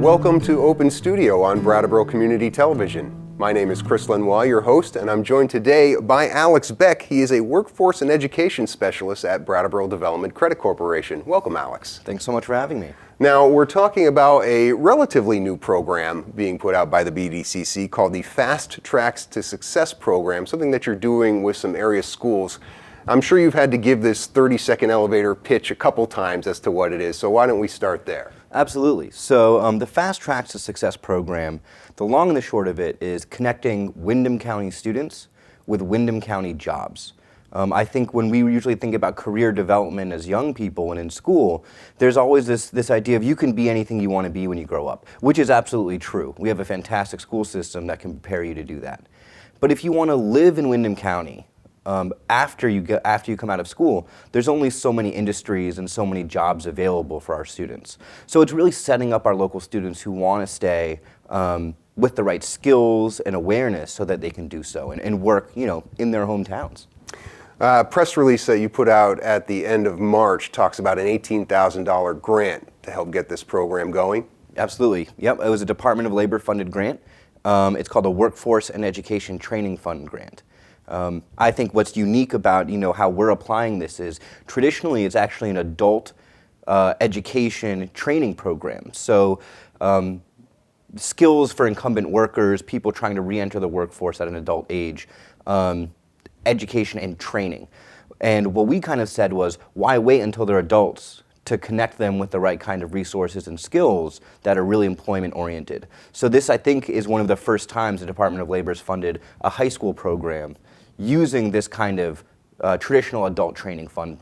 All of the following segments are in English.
Welcome to Open Studio on Brattleboro Community Television. My name is Chris Lenois, your host, and I'm joined today by Alex Beck. He is a Workforce and Education Specialist at Brattleboro Development Credit Corporation. Welcome, Alex. Thanks so much for having me. Now, we're talking about a relatively new program being put out by the BDCC called the Fast Tracks to Success program, something that you're doing with some area schools. I'm sure you've had to give this 30-second elevator pitch a couple times as to what it is, so why don't we start there? Absolutely. So the Fast Tracks to Success program, the long and the short of it is connecting Wyndham County students with Wyndham County jobs. I think when we usually think about career development as young people and in school, there's always this idea of you can be anything you want to be when you grow up, which is absolutely true. We have a fantastic school system that can prepare you to do that. But if you want to live in Wyndham County, after you come out of school, there's only so many industries and so many jobs available for our students. So it's really setting up our local students who want to stay with the right skills and awareness so that they can do so and work, in their hometowns. Press release that you put out at the end of March talks about an $18,000 grant to help get this program going. Absolutely. Yep. It was a Department of Labor funded grant. It's called a Workforce and Education Training Fund grant. I think what's unique about how we're applying this is traditionally it's actually an adult education training program. So skills for incumbent workers, people trying to re-enter the workforce at an adult age, education and training. And what we kind of said was, why wait until they're adults to connect them with the right kind of resources and skills that are really employment oriented. So this, I think, is one of the first times the Department of Labor has funded a high school program using this kind of traditional adult training fund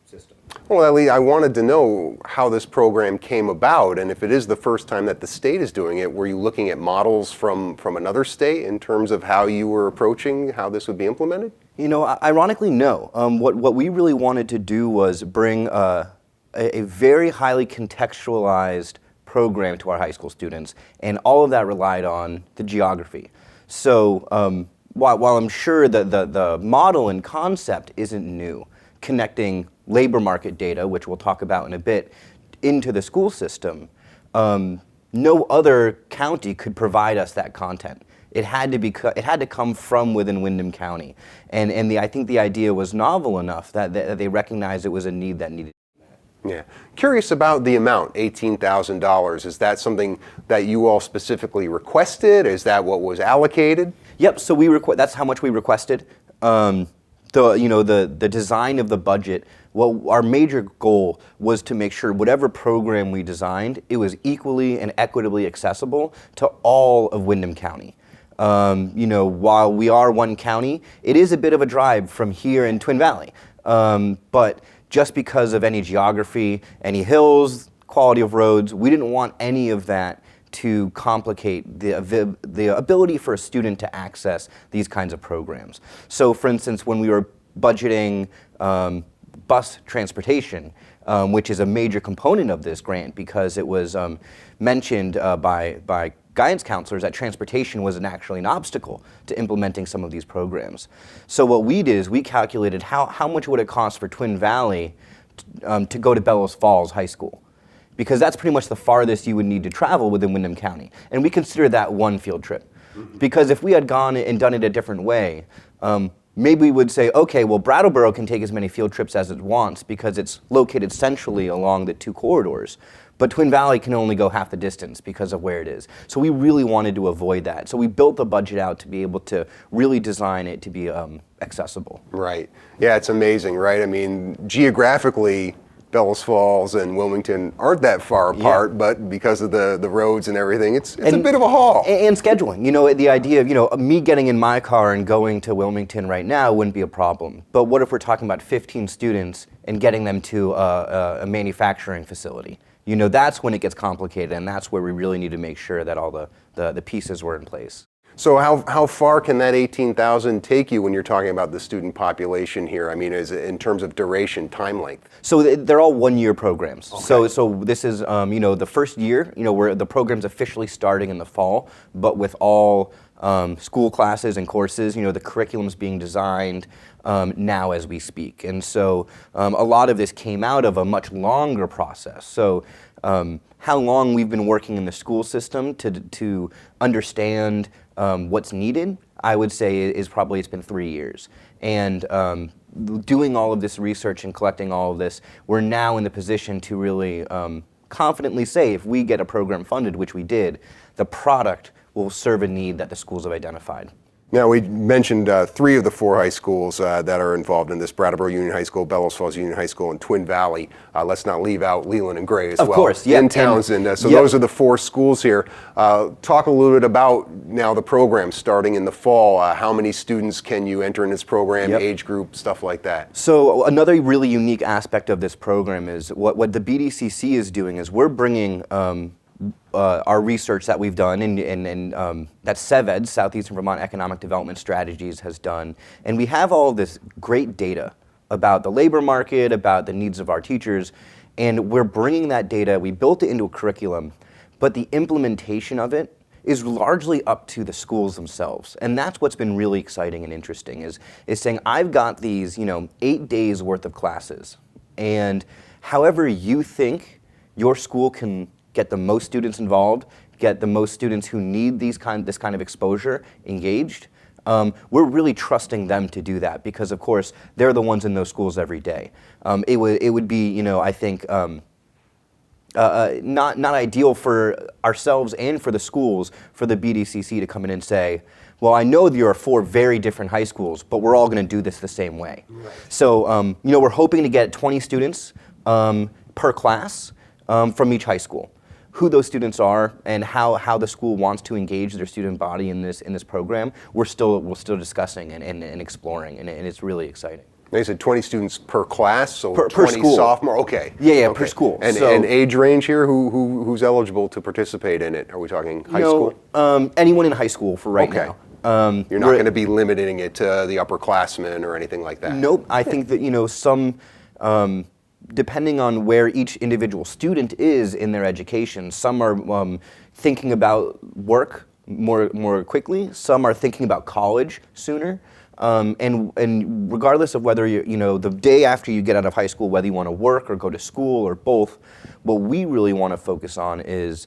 system. Well, Ellie, I wanted to know how this program came about, and if it is the first time that the state is doing it, were you looking at models from another state in terms of how you were approaching how this would be implemented? Ironically, no. What we really wanted to do was bring a very highly contextualized program to our high school students, and all of that relied on the geography. So while I'm sure that the model and concept isn't new, connecting labor market data, which we'll talk about in a bit, into the school system, no other county could provide us that content. It had to come from within Wyndham County, and I think the idea was novel enough that they recognized it was a need that needed. Yeah. Curious about the amount, $18,000. Is that something that you all specifically requested? Is that what was allocated? Yep. So that's how much we requested. The design of the budget. Well, our major goal was to make sure whatever program we designed, it was equally and equitably accessible to all of Wyndham County. While we are one county, it is a bit of a drive from here in Twin Valley. But just because of any geography, any hills, quality of roads, we didn't want any of that to complicate the ability for a student to access these kinds of programs. So for instance, when we were budgeting bus transportation, which is a major component of this grant because it was mentioned by guidance counselors that transportation was actually an obstacle to implementing some of these programs. So what we did is we calculated how much would it cost for Twin Valley to go to Bellows Falls High School, because that's pretty much the farthest you would need to travel within Wyndham County. And we considered that one field trip. Because if we had gone and done it a different way, maybe we would say, okay, well, Brattleboro can take as many field trips as it wants because it's located centrally along the two corridors. But Twin Valley can only go half the distance because of where it is. So we really wanted to avoid that. So we built the budget out to be able to really design it to be accessible. Right. Yeah, it's amazing, right? I mean, geographically, Bellows Falls and Wilmington aren't that far apart, but because of the roads and everything, it's a bit of a haul. And scheduling. The idea of, me getting in my car and going to Wilmington right now wouldn't be a problem. But what if we're talking about 15 students and getting them to a manufacturing facility? That's when it gets complicated, and that's where we really need to make sure that all the pieces were in place. So how far can that 18,000 take you when you're talking about the student population here? I mean, is it in terms of duration, time length? So they're all one-year programs. Okay. So this is, the first year, where the program's officially starting in the fall, but with all school classes and courses. You know, the curriculum's being designed now as we speak. And so a lot of this came out of a much longer process. So how long we've been working in the school system to understand what's needed, I would say is probably it's been 3 years. And doing all of this research and collecting all of this, we're now in the position to really confidently say if we get a program funded, which we did, the product will serve a need that the schools have identified. Now, we mentioned 3 of the 4 high schools that are involved in this: Brattleboro Union High School, Bellows Falls Union High School, and Twin Valley. Let's not leave out Leland and Gray as well. Of course, yeah. In Townsend. So yep. Those are the 4 schools here. Talk a little bit about now the program starting in the fall. How many students can you enter in this program, Yep. age group, stuff like that? So another really unique aspect of this program is what the BDCC is doing is we're bringing our research that we've done and that SEVED, Southeastern Vermont Economic Development Strategies, has done. And we have all of this great data about the labor market, about the needs of our teachers, and we're bringing that data, we built it into a curriculum, but the implementation of it is largely up to the schools themselves. And that's what's been really exciting and interesting is saying, I've got these 8 days worth of classes, and however you think your school can get the most students involved, get the most students who need this kind of exposure engaged, we're really trusting them to do that because, of course, they're the ones in those schools every day. It would be, I think, not ideal for ourselves and for the schools for the BDCC to come in and say, well, I know there are 4 very different high schools, but we're all going to do this the same way. Right. So, we're hoping to get 20 students per class from each high school. Who those students are and how the school wants to engage their student body in this program, we're still discussing and exploring, and it's really exciting. They said 20 students per class, so per 20 school. sophomore. Okay. Yeah, okay. per school. And age range here, who's eligible to participate in it? Are we talking high school? Anyone in high school for right now. You're not going to be limiting it to the upperclassmen or anything like that. Nope. I think that some. Depending on where each individual student is in their education, some are thinking about work more quickly, some are thinking about college sooner, and regardless of whether the day after you get out of high school, whether you want to work or go to school or both, what we really want to focus on is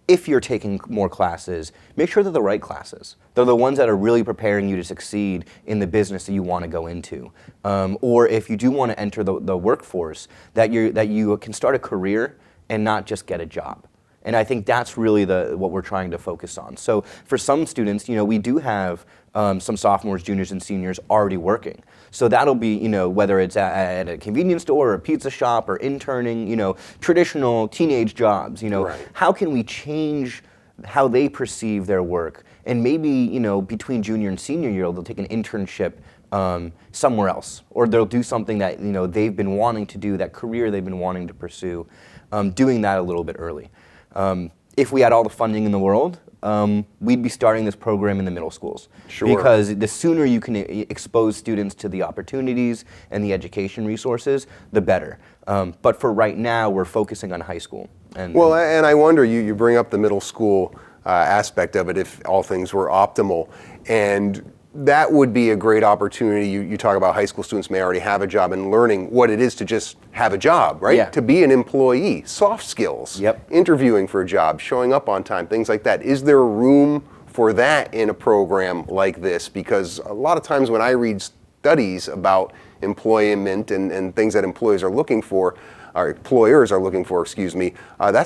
if you're taking more classes, make sure they're the right classes. They're the ones that are really preparing you to succeed in the business that you want to go into. Or if you do want to enter the workforce, that you can start a career and not just get a job. And I think that's really what we're trying to focus on. So for some students, we do have some sophomores, juniors, and seniors already working. So that'll be, whether it's at a convenience store or a pizza shop or interning, traditional teenage jobs, Right. How can we change how they perceive their work? And maybe, between junior and senior year, they'll take an internship somewhere else, or they'll do something that, they've been wanting to do, that career they've been wanting to pursue, doing that a little bit early. If we had all the funding in the world, we'd be starting this program in the middle schools. Sure. Because the sooner you can expose students to the opportunities and the education resources, the better. But for right now, we're focusing on high school. And I wonder, you bring up the middle school aspect of it if all things were optimal. And that would be a great opportunity. You talk about high school students may already have a job and learning what it is to just have a job, right? Yeah. To be an employee, soft skills, Yep. interviewing for a job, showing up on time, things like that. Is there room for that in a program like this? Because a lot of times when I read studies about employment and things that employers are looking for, that's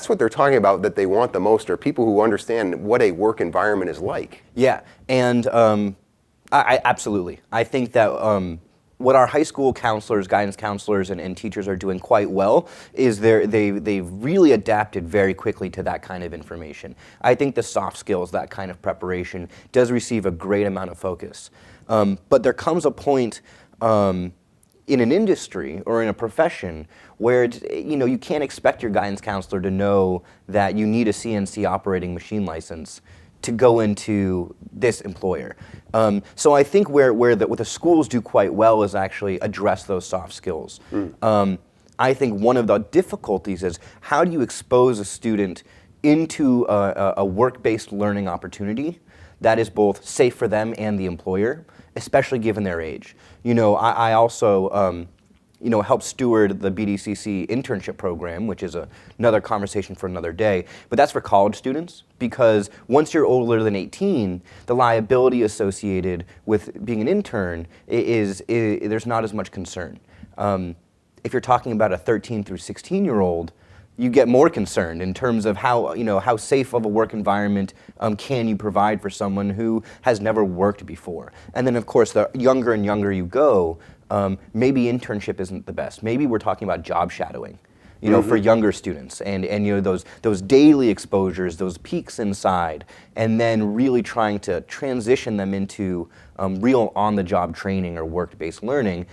what they're talking about that they want the most, are people who understand what a work environment is like. Yeah, and I absolutely. I think that what our high school counselors, guidance counselors, and teachers are doing quite well is they've really adapted very quickly to that kind of information. I think the soft skills, that kind of preparation, does receive a great amount of focus. But there comes a point in an industry or in a profession where you can't expect your guidance counselor to know that you need a CNC operating machine license to go into this employer. So I think what the schools do quite well is actually address those soft skills. I think one of the difficulties is how do you expose a student into a work-based learning opportunity that is both safe for them and the employer, especially given their age. I also help steward the BDCC internship program, which is another conversation for another day. But that's for college students, because once you're older than 18, the liability associated with being an intern there's not as much concern. If you're talking about a 13 through 16-year-old, you get more concerned in terms of how safe of a work environment can you provide for someone who has never worked before. And then, of course, the younger and younger you go, maybe internship isn't the best. Maybe we're talking about job shadowing, for younger students, and those daily exposures, those peaks inside, and then really trying to transition them into real on-the-job training or work-based learning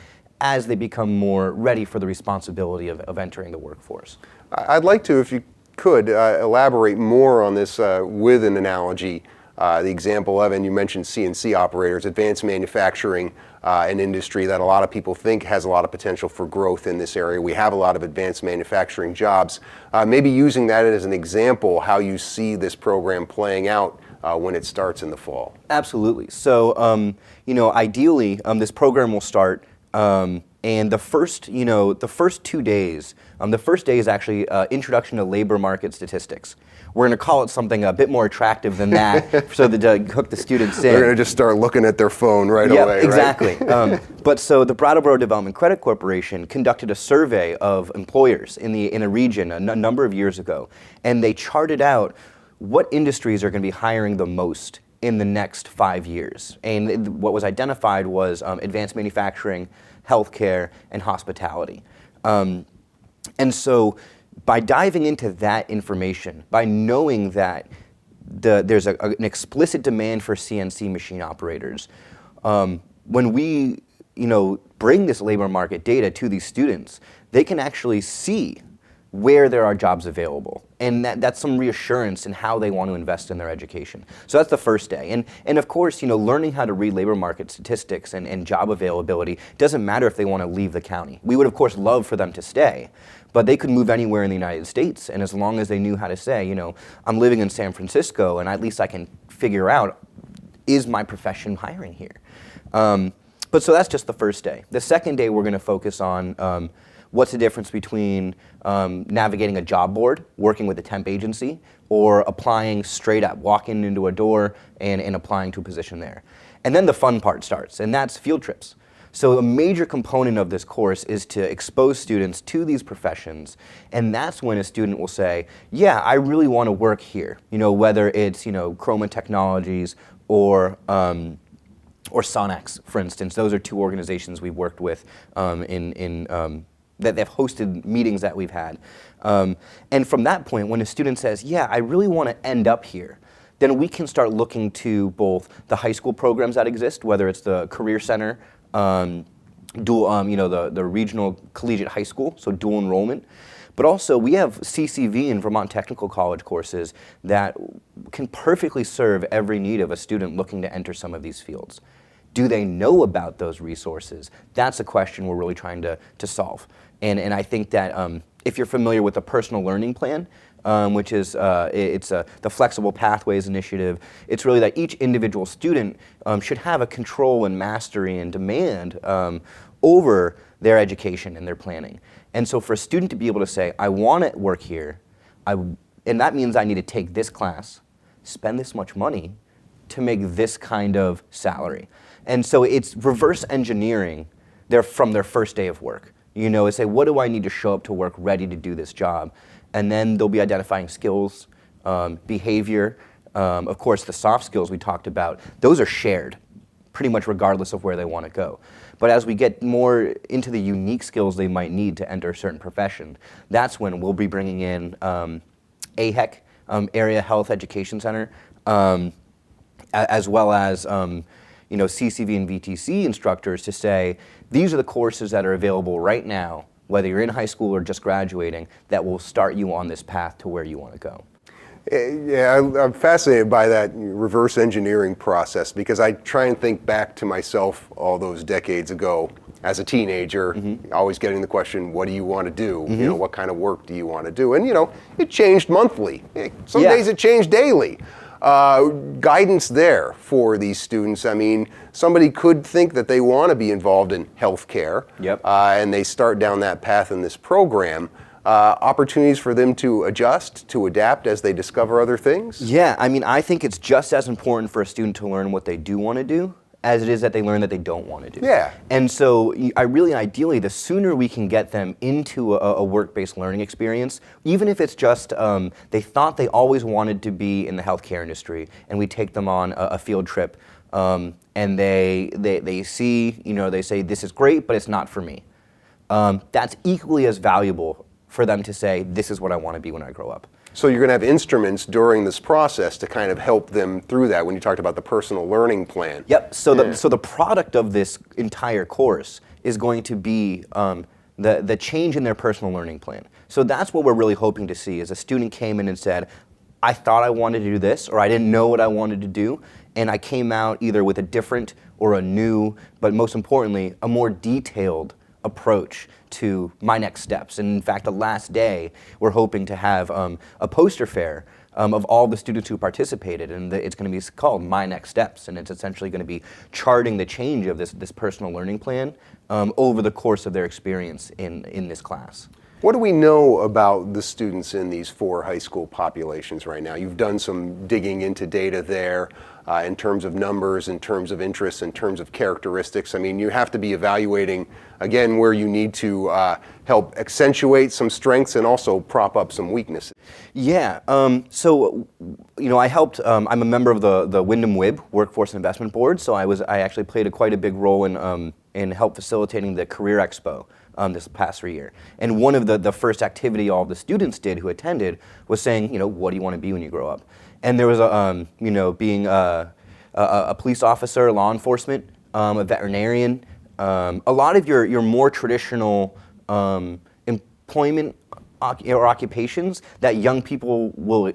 as they become more ready for the responsibility of entering the workforce. I'd like to, if you could, elaborate more on this with an analogy. The example of, and you mentioned CNC operators, advanced manufacturing, an industry that a lot of people think has a lot of potential for growth in this area. We have a lot of advanced manufacturing jobs. Maybe using that as an example, how you see this program playing out when it starts in the fall. Absolutely. So, ideally, this program will start. And the first 2 days, the first day is actually Introduction to Labor Market Statistics. We're going to call it something a bit more attractive than that, so that to hook the students in. They're going to just start looking at their phone right away, exactly. Right? But so the Brattleboro Development Credit Corporation conducted a survey of employers in a region a number of years ago, and they charted out what industries are going to be hiring the most in the next 5 years. And what was identified was advanced manufacturing, healthcare, and hospitality. And so by diving into that information, by knowing that there's an explicit demand for CNC machine operators, when we bring this labor market data to these students, they can actually see where there are jobs available. And that's some reassurance in how they want to invest in their education. So that's the first day. And of course, learning how to read labor market statistics and job availability doesn't matter if they want to leave the county. We would, of course, love for them to stay, but they could move anywhere in the United States. And as long as they knew how to say, I'm living in San Francisco, and at least I can figure out, is my profession hiring here? But so that's just the first day. The second day, we're going to focus on what's the difference between navigating a job board, working with a temp agency, or applying straight up, walking into a door and applying to a position there. And then the fun part starts, and that's field trips. So a major component of this course is to expose students to these professions, and that's when a student will say, yeah, I really want to work here, whether it's Chroma Technologies or Sonex, for instance. Those are two organizations we've worked with that they've hosted meetings that we've had. And from that point, when a student says, yeah, I really want to end up here, then we can start looking to both the high school programs that exist, whether it's the Career Center, the regional collegiate high school, so dual enrollment. But also, we have CCV and Vermont Technical College courses that can perfectly serve every need of a student looking to enter some of these fields. Do they know about those resources? That's a question we're really trying to solve. And I think that if you're familiar with the personal learning plan, which is the Flexible Pathways Initiative, it's really that each individual student should have a control and mastery and demand over their education and their planning. And so for a student to be able to say, I want to work here, and that means I need to take this class, spend this much money to make this kind of salary. And so it's reverse engineering from their first day of work. They say, what do I need to show up to work ready to do this job? And then they'll be identifying skills, behavior, of course the soft skills we talked about, those are shared pretty much regardless of where they want to go. But as we get more into the unique skills they might need to enter a certain profession, that's when we'll be bringing in AHEC, Area Health Education Center, as well as CCV and VTC instructors to say, these are the courses that are available right now, whether you're in high school or just graduating, that will start you on this path to where you want to go. Yeah, I'm fascinated by that reverse engineering process, because I try and think back to myself all those decades ago as a teenager, always getting the question, what do you want to do? What kind of work do you want to do? And it changed monthly. Some days it changed daily. guidance there for these students? I mean, somebody could think that they want to be involved in healthcare, Yep. And they start down that path in this program. Opportunities for them to adjust, to adapt as they discover other things? Yeah, I mean, I think it's just as important for a student to learn what they do want to do as it is that they learn that they don't want to do. Yeah. And so ideally, the sooner we can get them into a work-based learning experience, even if it's just they thought they always wanted to be in the healthcare industry, and we take them on a field trip, and they see, they say, this is great, but it's not for me. That's equally as valuable for them to say, this is what I want to be when I grow up. So you're going to have instruments during this process to kind of help them through that when you talked about the personal learning plan. Yep, so the product of this entire course is going to be the change in their personal learning plan. So that's what we're really hoping to see, is a student came in and said, I thought I wanted to do this, or I didn't know what I wanted to do, and I came out either with a different or a new, but most importantly, a more detailed approach to my next steps. And in fact, the last day, we're hoping to have a poster fair of all the students who participated, and it's going to be called My Next Steps, and it's essentially going to be charting the change of this personal learning plan over the course of their experience in this class. What do we know about the students in these 4 high school populations right now? You've done some digging into data there in terms of numbers, in terms of interests, in terms of characteristics. I mean, you have to be evaluating, again, where you need to help accentuate some strengths and also prop up some weaknesses. Yeah, so, I helped, I'm a member of the Wyndham WIB, Workforce Investment Board, so I actually played quite a big role in help facilitating the Career Expo this past year. And one of the first activity all the students did who attended was saying, what do you want to be when you grow up? And there was, being a police officer, law enforcement, a veterinarian, a lot of your more traditional employment or occupations that young people will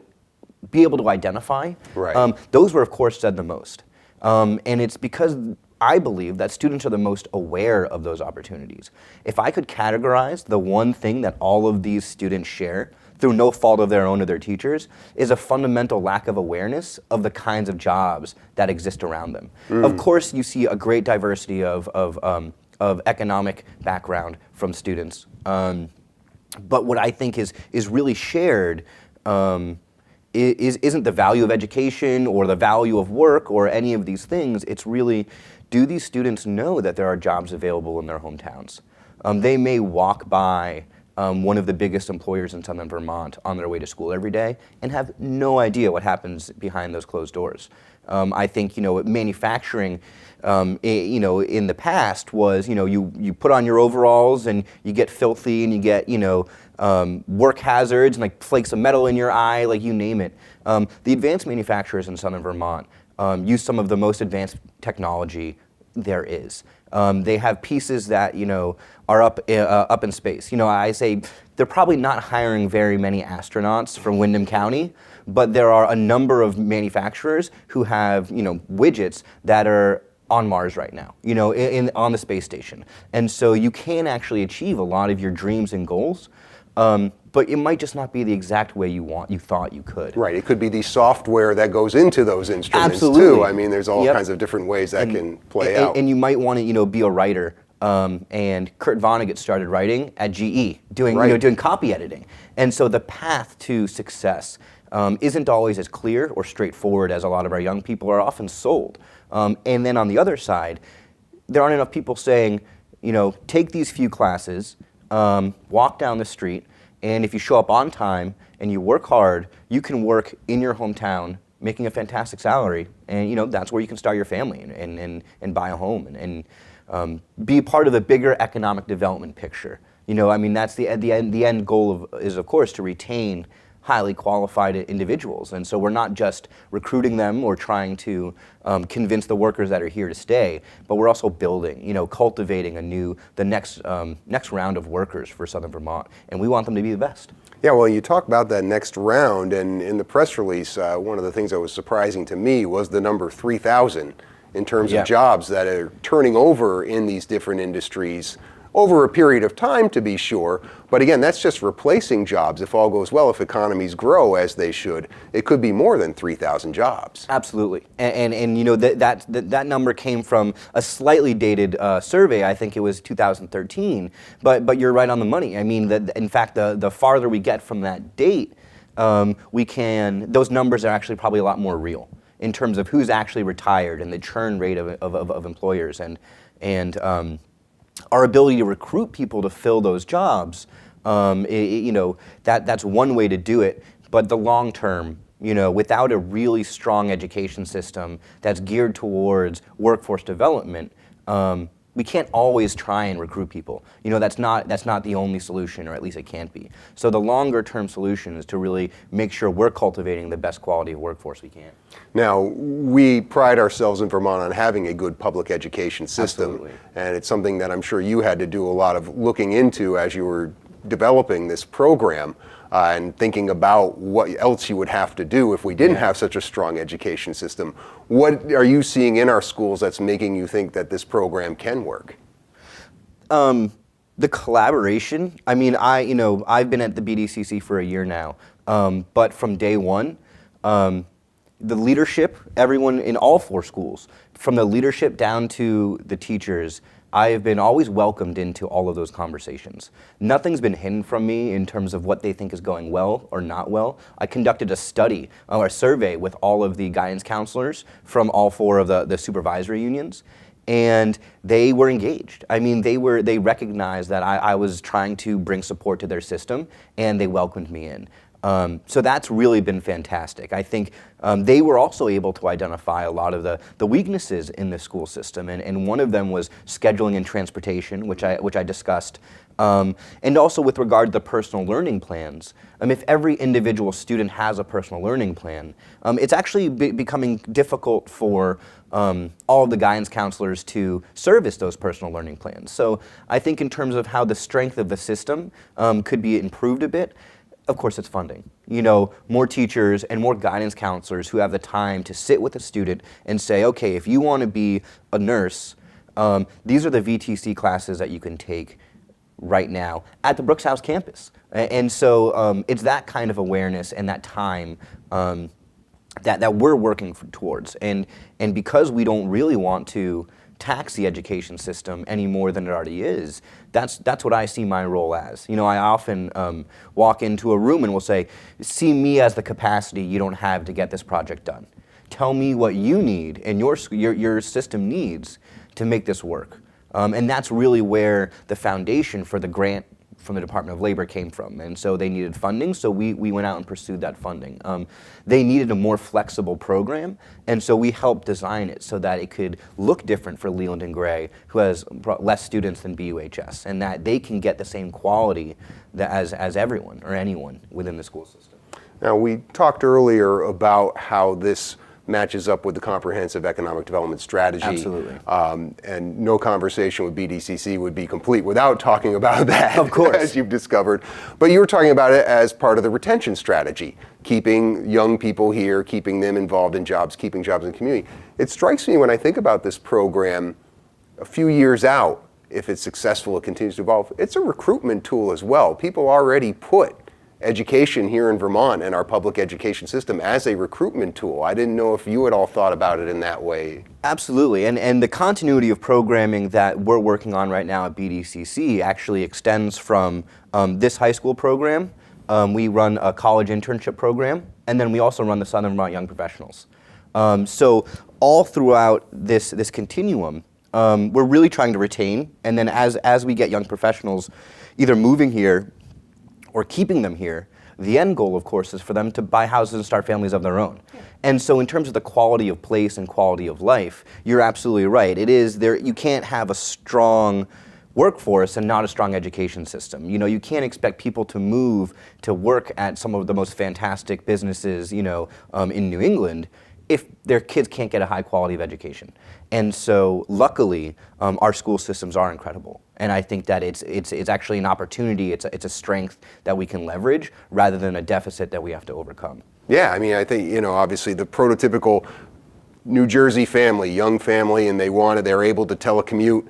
be able to identify. Right. Those were, of course, said the most. And it's because I believe that students are the most aware of those opportunities. If I could categorize the one thing that all of these students share, through no fault of their own or their teachers, is a fundamental lack of awareness of the kinds of jobs that exist around them. Of course, you see a great diversity of economic background from students. But what I think is really shared isn't the value of education or the value of work or any of these things. It's really, do these students know that there are jobs available in their hometowns? They may walk by one of the biggest employers in Southern Vermont on their way to school every day and have no idea what happens behind those closed doors. I think, manufacturing, in the past was, you put on your overalls and you get filthy and you get, work hazards and like flakes of metal in your eye, like you name it. The advanced manufacturers in Southern Vermont use some of the most advanced technology there is. They have pieces that are up in space. I say they're probably not hiring very many astronauts from Wyndham County, but there are a number of manufacturers who have widgets that are on Mars right now, on the space station, and so you can actually achieve a lot of your dreams and goals. But it might just not be the exact way you thought you could. Right. It could be the software that goes into those instruments Absolutely. too. I mean, there's all kinds of different ways that can play out. And you might want to, be a writer. And Kurt Vonnegut started writing at GE, doing copy editing. And so the path to success isn't always as clear or straightforward as a lot of our young people are often sold. And then on the other side, there aren't enough people saying, take these few classes, walk down the street, and if you show up on time and you work hard, you can work in your hometown making a fantastic salary, and that's where you can start your family and buy a home and be a part of the bigger economic development picture. That's the end goal is of course to retain highly qualified individuals, and so we're not just recruiting them or trying to convince the workers that are here to stay, but we're also building, cultivating the next round of workers for Southern Vermont, and we want them to be the best. Yeah, well, you talk about that next round, and in the press release, one of the things that was surprising to me was the number 3,000 in terms of jobs that are turning over in these different industries over a period of time, to be sure. But again, that's just replacing jobs. If all goes well, if economies grow as they should, it could be more than 3,000 jobs. Absolutely, and you know that number came from a slightly dated survey. I think it was 2013. But you're right on the money. I mean, in fact, the farther we get from that date, those numbers are actually probably a lot more real in terms of who's actually retired and the churn rate of employers and our ability to recruit people to fill those jobs. You know, that's one way to do it. But the long term, you know, without a really strong education system that's geared towards workforce development, we can't always try and recruit people. You know, that's not the only solution, or at least it can't be. So the longer term solution is to really make sure we're cultivating the best quality of workforce we can. Now, we pride ourselves in Vermont on having a good public education system. Absolutely. And it's something that I'm sure you had to do a lot of looking into as you were developing this program. And thinking about what else you would have to do if we didn't have such a strong education system. What are you seeing in our schools that's making you think that this program can work? The collaboration. I mean, I've been at the BDCC for a year now, but from day one, the leadership, everyone in all 4 schools, from the leadership down to the teachers, I have been always welcomed into all of those conversations. Nothing's been hidden from me in terms of what they think is going well or not well. I conducted a study or a survey with all of the guidance counselors from all 4 of the supervisory unions, and they were engaged. I mean, they recognized that I was trying to bring support to their system, and they welcomed me in. So that's really been fantastic. I think they were also able to identify a lot of the weaknesses in the school system, and one of them was scheduling and transportation, which I discussed, and also with regard to the personal learning plans. If every individual student has a personal learning plan, it's actually becoming difficult for all of the guidance counselors to service those personal learning plans. So I think in terms of how the strength of the system could be improved a bit, of course, it's funding. You know, more teachers and more guidance counselors who have the time to sit with a student and say, okay, if you want to be a nurse, these are the VTC classes that you can take right now at the Brooks House campus. And so it's that kind of awareness and that time that we're working towards. And because we don't really want to tax the education system any more than it already is, that's what I see my role as. You know, I often walk into a room and will say, see me as the capacity you don't have to get this project done. Tell me what you need and your system needs to make this work. And that's really where the foundation for the grant from the Department of Labor came from. And so they needed funding, so we went out and pursued that funding. They needed a more flexible program, and so we helped design it so that it could look different for Leland and Gray, who has less students than BUHS, and that they can get the same quality as everyone or anyone within the school system. Now, we talked earlier about how this matches up with the comprehensive economic development strategy. Absolutely. And no conversation with BDCC would be complete without talking about that, of course, as you've discovered. But you were talking about it as part of the retention strategy, keeping young people here, keeping them involved in jobs, keeping jobs in the community. It strikes me when I think about this program a few years out, if it's successful, it continues to evolve, it's a recruitment tool as well. People already put education here in Vermont and our public education system as a recruitment tool. I didn't know if you had all thought about it in that way. Absolutely, and the continuity of programming that we're working on right now at BDCC actually extends from this high school program. We run a college internship program, and then we also run the Southern Vermont Young Professionals. So all throughout this continuum, we're really trying to retain, and then as we get young professionals either moving here or keeping them here, the end goal, of course, is for them to buy houses and start families of their own. Yeah. And so in terms of the quality of place and quality of life, you're absolutely right. It is there. You can't have a strong workforce and not a strong education system. You know, you can't expect people to move to work at some of the most fantastic businesses, you know, in New England if their kids can't get a high quality of education. And so luckily, our school systems are incredible. And I think that it's actually an opportunity, it's a strength that we can leverage rather than a deficit that we have to overcome. Yeah, I mean, I think, you know, obviously the prototypical New Jersey family, young family, and they're able to telecommute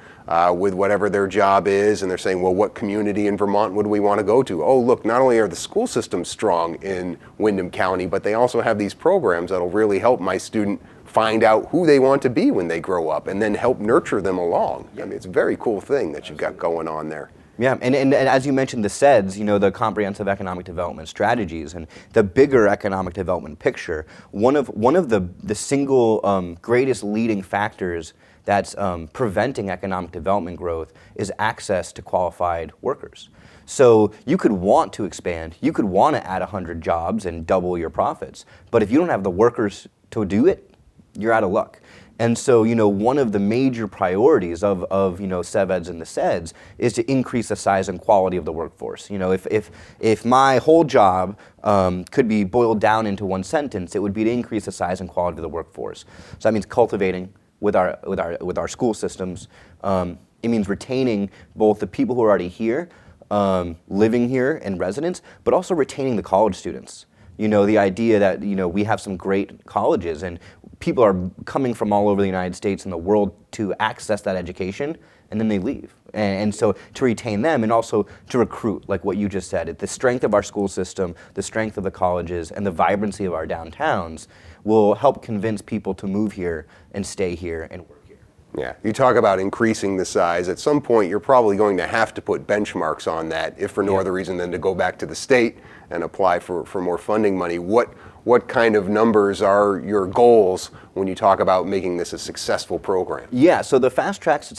with whatever their job is, and they're saying, well, what community in Vermont would we want to go to? Oh, look, not only are the school systems strong in Wyndham County, but they also have these programs that'll really help my student find out who they want to be when they grow up, and then help nurture them along. I mean, it's a very cool thing that you've got going on there. Yeah, and as you mentioned, the CEDS, the Comprehensive Economic Development Strategies, and the bigger economic development picture, one of the single greatest leading factors that's preventing economic development growth is access to qualified workers. So you could want to expand, you could want to add 100 jobs and double your profits, but if you don't have the workers to do it, you're out of luck. And so, one of the major priorities of CEVEDS and the CEDS is to increase the size and quality of the workforce. If my whole job could be boiled down into one sentence, it would be to increase the size and quality of the workforce. So that means cultivating with our school systems. It means retaining both the people who are already here, living here and residents, but also retaining the college students. The idea that, we have some great colleges and people are coming from all over the United States and the world to access that education, and then they leave. And so to retain them and also to recruit, like what you just said, the strength of our school system, the strength of the colleges, and the vibrancy of our downtowns will help convince people to move here and stay here and work here. Yeah, you talk about increasing the size. At some point, you're probably going to have to put benchmarks on that, if for no other reason than to go back to the state and apply for more funding money. What kind of numbers are your goals when you talk about making this a successful program? Yeah, so the Fast Tracks to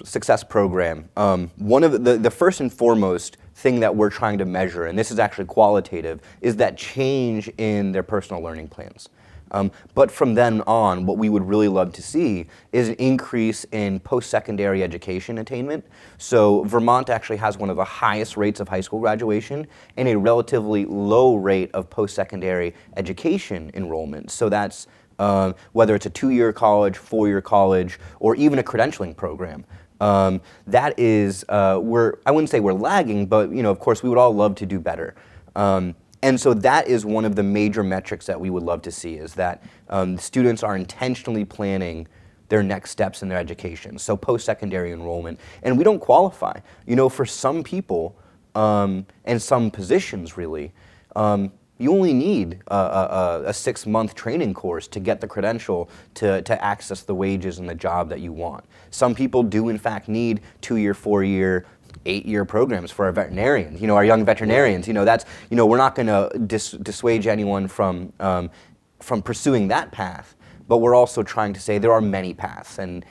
Success program, one of the first and foremost thing that we're trying to measure, and this is actually qualitative, is that change in their personal learning plans. But from then on, what we would really love to see is an increase in post-secondary education attainment. So Vermont actually has one of the highest rates of high school graduation and a relatively low rate of post-secondary education enrollment. So that's whether it's a 2-year college, 4-year college, or even a credentialing program. That is, I wouldn't say we're lagging, but of course we would all love to do better. And so that is one of the major metrics that we would love to see, is that students are intentionally planning their next steps in their education, so post-secondary enrollment. And we don't qualify. For some people and some positions really, you only need a 6-month training course to get the credential to access the wages and the job that you want. Some people do in fact need 2-year, 4-year, 8-year programs for our veterinarians, our young veterinarians. That's, we're not going to dissuade anyone from pursuing that path, but we're also trying to say there are many paths, and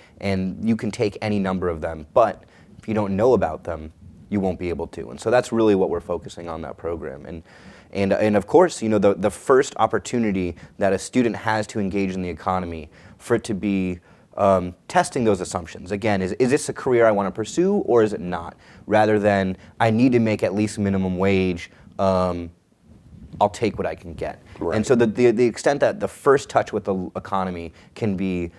you can take any number of them, but if you don't know about them, you won't be able to. And so that's really what we're focusing on that program. And of course, the first opportunity that a student has to engage in the economy, for it to be testing those assumptions. Again, is this a career I want to pursue, or is it not? Rather than, I need to make at least minimum wage, I'll take what I can get. Right. And so the extent that the first touch with the economy can be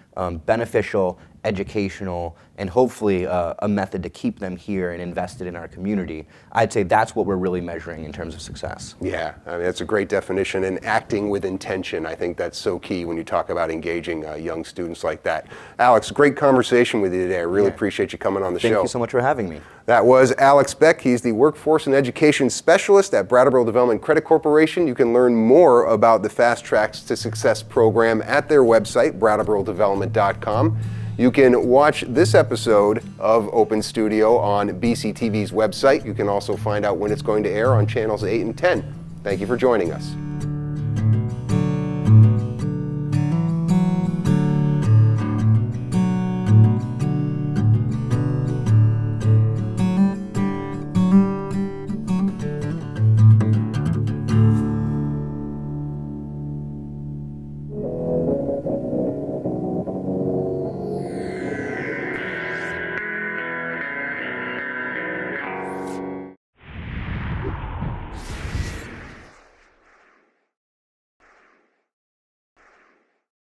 beneficial, educational, and hopefully a method to keep them here and invested in our community, I'd say that's what we're really measuring in terms of success. Yeah, I mean, that's a great definition, and acting with intention. I think that's so key when you talk about engaging young students like that. Alex, great conversation with you today. I really appreciate you coming on the show. Thank you so much for having me. That was Alex Beck. He's the Workforce and Education Specialist at Brattleboro Development Credit Corporation. You can learn more about the Fast Tracks to Success program at their website, brattleborodevelopment.com. You can watch this episode of Open Studio on BCTV's website. You can also find out when it's going to air on channels 8 and 10. Thank you for joining us.